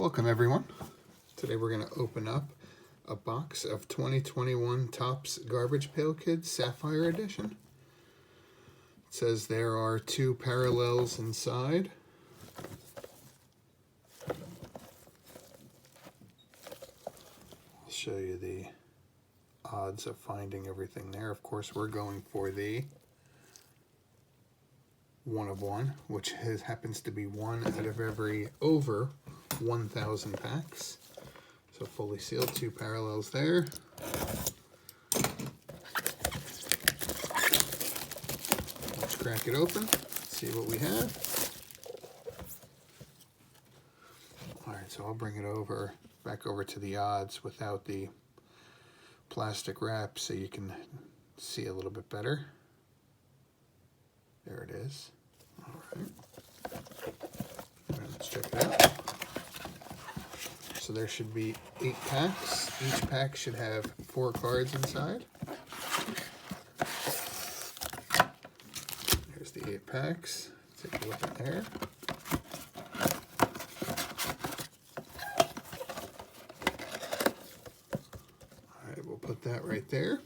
Welcome everyone. Today we're going to open up a box of 2021 Topps Garbage Pail Kids Sapphire Edition. It says there are 2 parallels inside. I'll show you the odds of finding everything there. Of course, we're going for the 1 of 1, which happens to be 1 out of every over 1,000 packs. So fully sealed, 2 parallels there. Let's crack it open, see what we have. Alright, so I'll bring it back over to the odds without the plastic wrap so you can see a little bit better. There it is. Alright, let's check it out. So there should be 8 packs. Each pack should have 4 cards inside. There's the 8 packs. Take a look at there. Alright, we'll put that right there.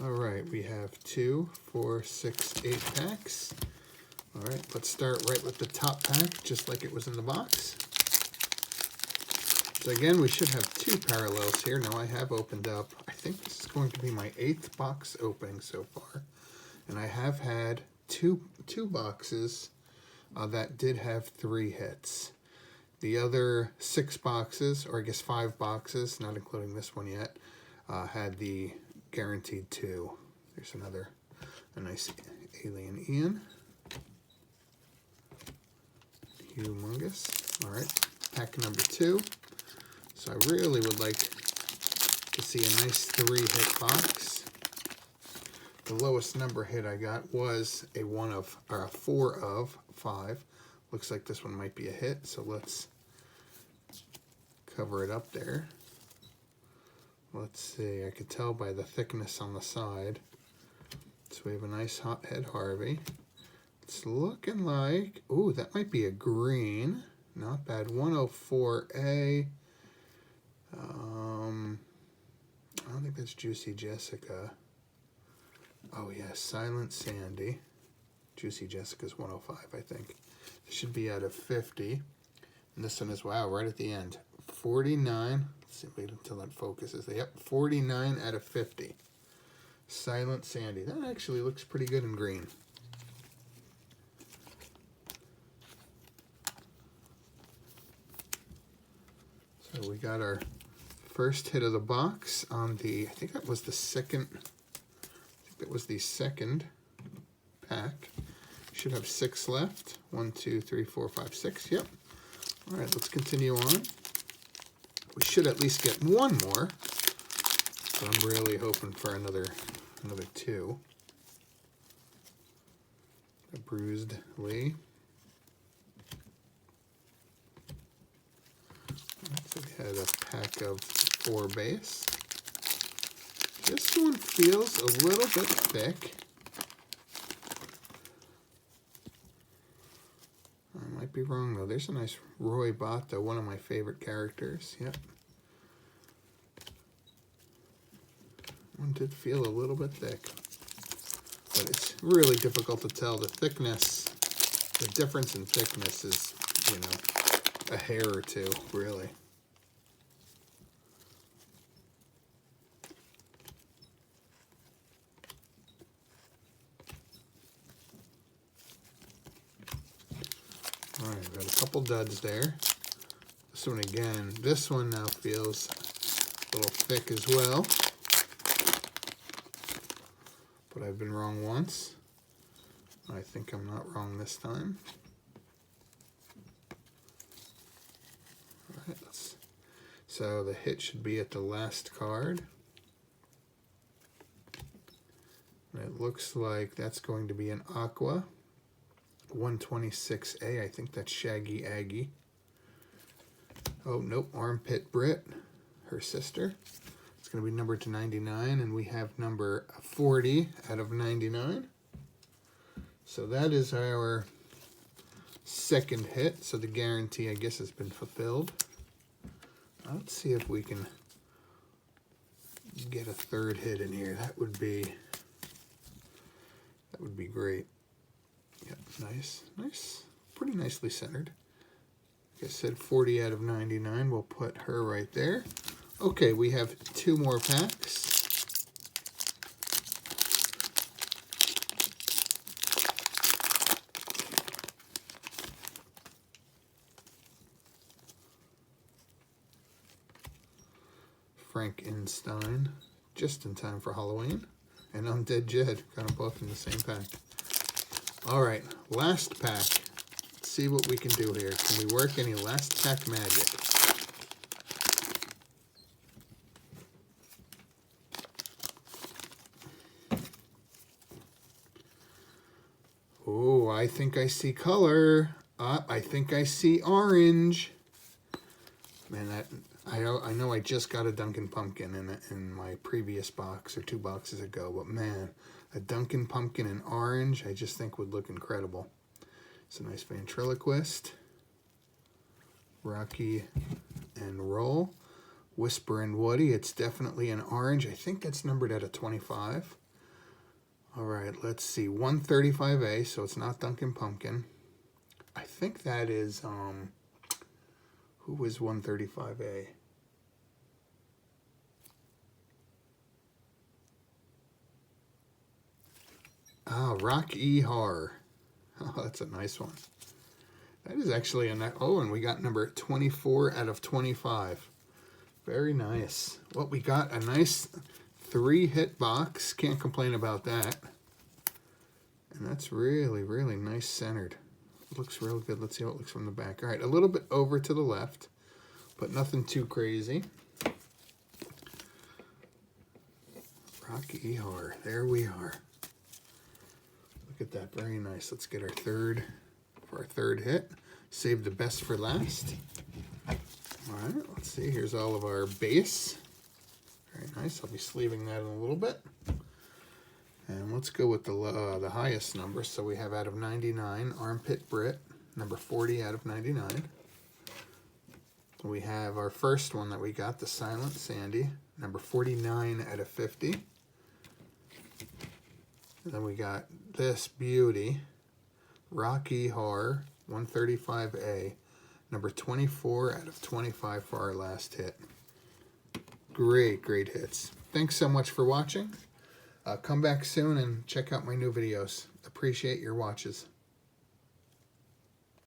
Alright, we have 2, 4, 6, 8 packs. Alright, let's start right with the top pack, just like it was in the box. So again, we should have 2 parallels here. Now I have opened up, I think this is going to be my 8th box opening so far. And I have had two boxes that did have 3 hits. The other 6 boxes, or I guess 5 boxes, not including this one yet, had the guaranteed 2. There's a nice alien Ian. Humongous. All right, pack number 2. So I really would like to see a nice 3-hit box. The lowest number hit I got was a 4 of 5. Looks like this one might be a hit, so let's cover it up there. Let's see, I could tell by the thickness on the side. So we have a nice hothead Harvey. It's looking like, ooh, that might be a green. Not bad, 104A. I don't think that's Juicy Jessica. Oh yeah, Silent Sandy. Juicy Jessica's 105, I think. It should be out of 50. And this one is, wow, right at the end. 49. Let's see, wait until that focuses. Yep, 49 out of 50. Silent Sandy. That actually looks pretty good in green. So we got our first hit of the box on the, I think that was the second pack. Should have 6 left. 1, 2, 3, 4, 5, 6. Yep. All right, let's continue on. We should at least get 1 more. So I'm really hoping for another 2. A bruised Lee. So we had a pack of 4 base. This one feels a little bit thick. I might be wrong though. There's a nice Roy Botto, one of my favorite characters. Yep. One did feel a little bit thick. But it's really difficult to tell. The thickness, the difference in thickness is, you know, a hair or 2, really. Alright, we've got a couple duds there. This one again, this one now feels a little thick as well. But I've been wrong once. I think I'm not wrong this time. Alright, so the hit should be at the last card. And it looks like that's going to be an Aqua. 126A, I think that's Shaggy Aggie. Oh, nope, Armpit Brit, her sister. It's going to be numbered to 99, and we have number 40 out of 99. So that is our second hit, so the guarantee, I guess, has been fulfilled. Let's see if we can get a third hit in here. That would be great. Yep, nice, nice, pretty nicely centered. Like I said, 40 out of 99. We'll put her right there. Okay, we have 2 more packs. Frankenstein, just in time for Halloween, and Undead Jed, kind of both in the same pack. All right, last pack. Let's see what we can do here. Can we work any last pack magic? Oh, I think I see color. I think I see orange. Man, that I know I just got a Dunkin' Pumpkin in my previous box, or 2 boxes ago, but man, a Dunkin' Pumpkin in orange, I just think would look incredible. It's a nice ventriloquist. Rocky and Roll. Whisper and Woody, it's definitely an orange. I think that's numbered at a 25. All right, let's see, 135A, so it's not Dunkin' Pumpkin. I think that is, who was 135A? Ah, Rock E. Har. Oh, that's a nice one. That is actually a nice, oh, and we got number 24 out of 25. Very nice. Well, we got a nice 3-hit box. Can't complain about that. And that's really, really nice centered. It looks real good. Let's see how it looks from the back. All right, a little bit over to the left, but nothing too crazy. Rocky Ehar. There we are. Look at that. Very nice. Let's get our third hit. Save the best for last. All right, let's see. Here's all of our base. Very nice. I'll be sleeving that in a little bit. And let's go with the highest number. So we have out of 99, Armpit Brit, number 40 out of 99. We have our first one that we got, the Silent Sandy, number 49 out of 50. And then we got this beauty, Rocky Horror, 135A, number 24 out of 25 for our last hit. Great, great hits. Thanks so much for watching. Come back soon and check out my new videos. Appreciate your watches.